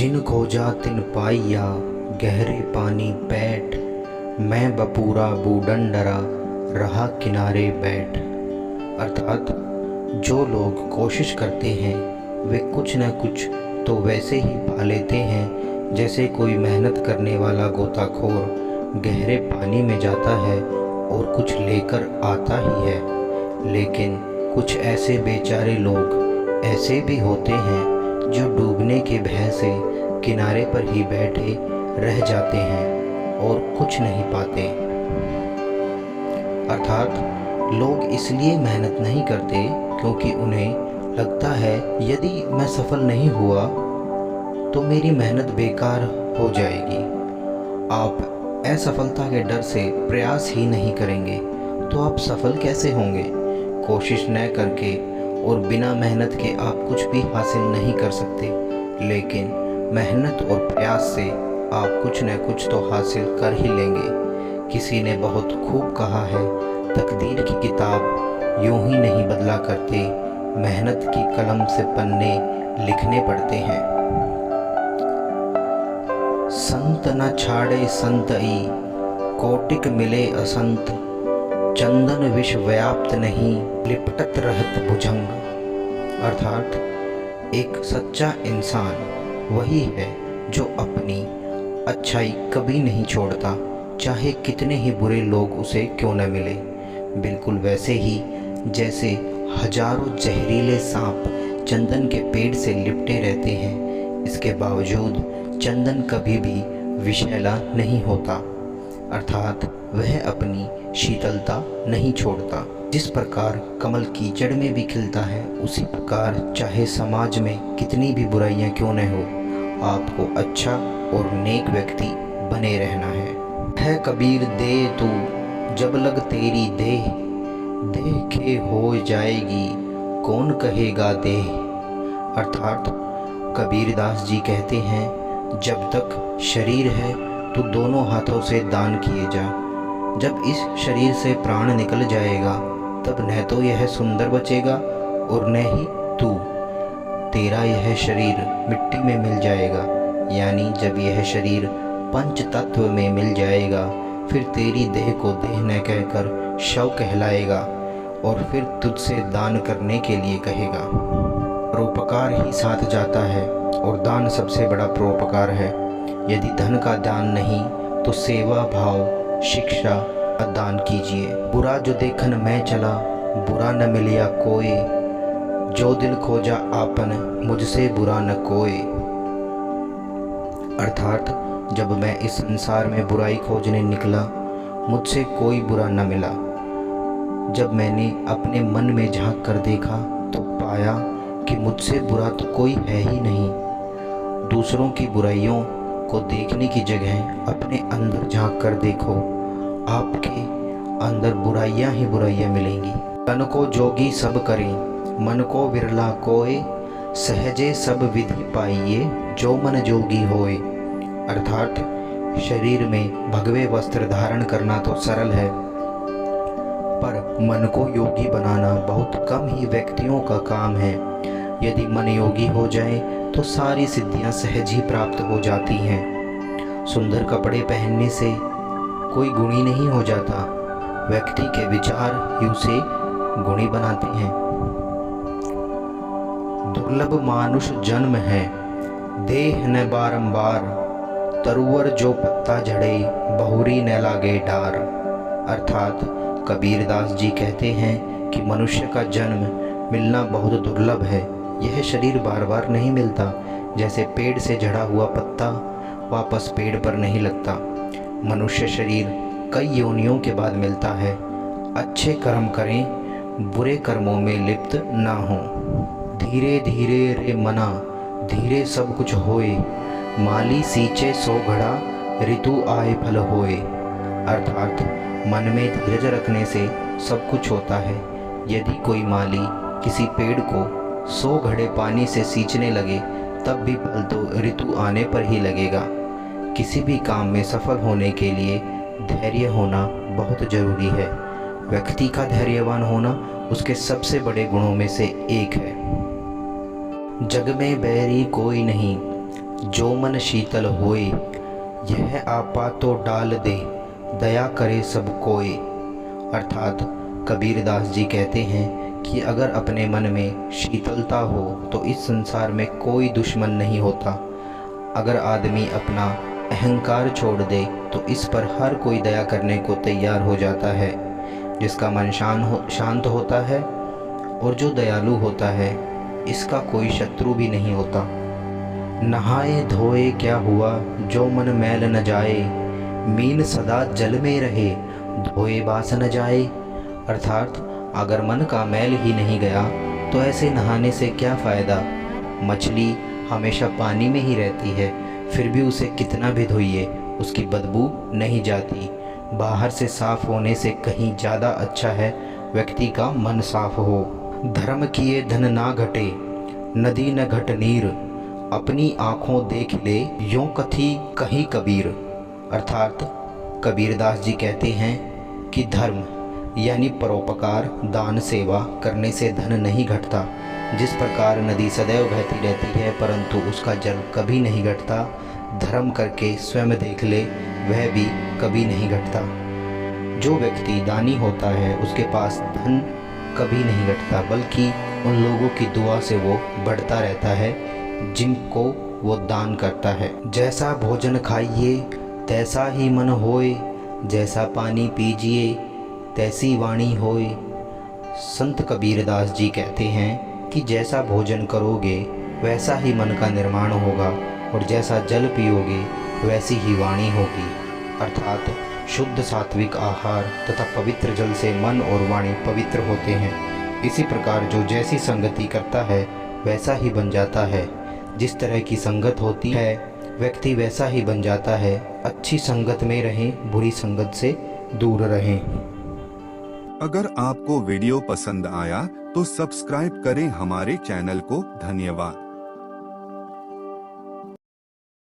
जिन खोजा तिन पाइया गहरे पानी पैठ, मैं बपूरा बूढ़न डरा रहा किनारे बैठ। अर्थात जो लोग कोशिश करते हैं वे कुछ न कुछ तो वैसे ही पा लेते हैं जैसे कोई मेहनत करने वाला गोताखोर गहरे पानी में जाता है और कुछ लेकर आता ही है। लेकिन कुछ ऐसे बेचारे लोग ऐसे भी होते हैं जो डूबने के भय से किनारे पर ही बैठे रह जाते हैं और कुछ नहीं पाते। अर्थात लोग इसलिए मेहनत नहीं करते क्योंकि उन्हें लगता है यदि मैं सफल नहीं हुआ तो मेरी मेहनत बेकार हो जाएगी। आप असफलता के डर से प्रयास ही नहीं करेंगे तो आप सफल कैसे होंगे? कोशिश न करके और बिना मेहनत के आप कुछ भी हासिल नहीं कर सकते, लेकिन मेहनत और प्रयास से आप कुछ न कुछ तो हासिल कर ही लेंगे। किसी ने बहुत खूब कहा है, तकदीर की किताब यूं ही नहीं बदला करते, मेहनत की कलम से पन्ने लिखने पड़ते हैं। संत न छाड़े संतई कोटिक मिले असंत, चंदन विष व्याप्त नहीं लिपटत रहत भुजंग। अर्थात एक सच्चा इंसान वही है जो अपनी अच्छाई कभी नहीं छोड़ता, चाहे कितने ही बुरे लोग उसे क्यों न मिले। बिल्कुल वैसे ही जैसे हजारों जहरीले सांप चंदन के पेड़ से लिपटे रहते हैं, इसके बावजूद चंदन कभी भी विषैला नहीं होता। अर्थात वह अपनी शीतलता नहीं छोड़ता। जिस प्रकार कमल कीचड़ में भी खिलता है, उसी प्रकार चाहे समाज में कितनी भी बुराइयां क्यों न हो, आपको अच्छा और नेक व्यक्ति बने रहना है कबीर दे तू जब लग तेरी देह, देह के हो जाएगी कौन कहेगा देह। अर्थात कबीरदास जी कहते हैं, जब तक शरीर है तो दोनों हाथों से दान किए जा। जब इस शरीर से प्राण निकल जाएगा तब न तो यह सुंदर बचेगा और न ही तू। तेरा यह शरीर मिट्टी में मिल जाएगा, यानी जब यह शरीर पंच तत्व में मिल जाएगा फिर तेरी देह को देह न कहकर शव कहलाएगा और फिर तुझसे दान करने के लिए कहेगा। परोपकार ही साथ जाता है और दान सबसे बड़ा परोपकार है। यदि धन का दान नहीं तो सेवा भाव शिक्षा का दान कीजिए। बुरा जो देखन मैं चला बुरा न मिलिया कोई, जो दिल खोजा आपन मुझसे बुरा न कोई। अर्थात जब मैं इस संसार में बुराई खोजने निकला मुझसे कोई बुरा न मिला। जब मैंने अपने मन में झांक कर देखा तो पाया कि मुझसे बुरा तो कोई है ही नहीं। दूसरों की बुराइयों को देखने की जगह अपने अंदर झांक कर देखो, आपके अंदर बुराइयां ही बुराइयां मिलेंगी। तन को जोगी सब करें मन को विरला कोय, सहजे सब विधि पाइए जो मन जोगी होए। अर्थात शरीर में भगवे वस्त्र धारण करना तो सरल है, पर मन को योगी बनाना बहुत कम ही व्यक्तियों का काम है। यदि मन योगी हो जाए तो सारी सिद्धियां सहज ही प्राप्त हो जाती हैं। सुंदर कपड़े पहनने से कोई गुणी नहीं हो जाता, व्यक्ति के विचार ही उसे गुणी बनाते हैं। दुर्लभ मानुष जन्म है देह न बारंबार, तरुवर जो पत्ता झड़े बहुरी न लागे डार। अर्थात कबीरदास जी कहते हैं कि मनुष्य का जन्म मिलना बहुत दुर्लभ है। यह शरीर बार बार नहीं मिलता, जैसे पेड़ से झड़ा हुआ पत्ता वापस पेड़ पर नहीं लगता। मनुष्य शरीर कई योनियों के बाद मिलता है। अच्छे कर्म करें, बुरे कर्मों में लिप्त ना हो। धीरे धीरे रे मना धीरे सब कुछ होए, माली सींचे सो घड़ा ऋतु आए फल होए। अर्थात मन में धीरज रखने से सब कुछ होता है। यदि कोई माली किसी पेड़ को 100 घड़े पानी से सींचने लगे तब भी फल तो ऋतु आने पर ही लगेगा। किसी भी काम में सफल होने के लिए धैर्य होना बहुत जरूरी है। व्यक्ति का धैर्यवान होना उसके सबसे बड़े गुणों में से एक है। जग में बैरी कोई नहीं जो मन शीतल होए, यह आपा तो डाल दे, दया करे सब कोय। अर्थात कबीरदास जी कहते हैं कि अगर अपने मन में शीतलता हो तो इस संसार में कोई दुश्मन नहीं होता। अगर आदमी अपना अहंकार छोड़ दे तो इस पर हर कोई दया करने को तैयार हो जाता है। जिसका मन शांत होता है और जो दयालु होता है, इसका कोई शत्रु भी नहीं होता। नहाए धोए क्या हुआ, जो मन मैल न जाए, मीन सदा जल में रहे, धोए बास न जाए। अर्थात अगर मन का मैल ही नहीं गया तो ऐसे नहाने से क्या फ़ायदा। मछली हमेशा पानी में ही रहती है, फिर भी उसे कितना भी धोइए उसकी बदबू नहीं जाती। बाहर से साफ होने से कहीं ज़्यादा अच्छा है व्यक्ति का मन साफ हो। धर्म किए धन ना घटे, नदी न घट नीर, अपनी आँखों देख ले, यों कथी कहीं कबीर। अर्थात कबीरदास जी कहते हैं कि धर्म यानी परोपकार, दान, सेवा करने से धन नहीं घटता। जिस प्रकार नदी सदैव बहती रहती है परंतु उसका जल कभी नहीं घटता, धर्म करके स्वयं देख ले, वह भी कभी नहीं घटता। जो व्यक्ति दानी होता है उसके पास धन कभी नहीं घटता, बल्कि उन लोगों की दुआ से वो बढ़ता रहता है जिनको वो दान करता है। जैसा भोजन खाइए तैसा ही मन होए, जैसा पानी पीजिए तैसी वाणी होए। संत कबीरदास जी कहते हैं कि जैसा भोजन करोगे वैसा ही मन का निर्माण होगा और जैसा जल पियोगे वैसी ही वाणी होगी। अर्थात शुद्ध सात्विक आहार तथा पवित्र जल से मन और वाणी पवित्र होते हैं। इसी प्रकार जो जैसी संगति करता है वैसा ही बन जाता है। जिस तरह की संगत होती है व्यक्ति वैसा ही बन जाता है। अच्छी संगत में रहें, बुरी संगत से दूर रहें। अगर आपको वीडियो पसंद आया तो सब्सक्राइब करें हमारे चैनल को। धन्यवाद।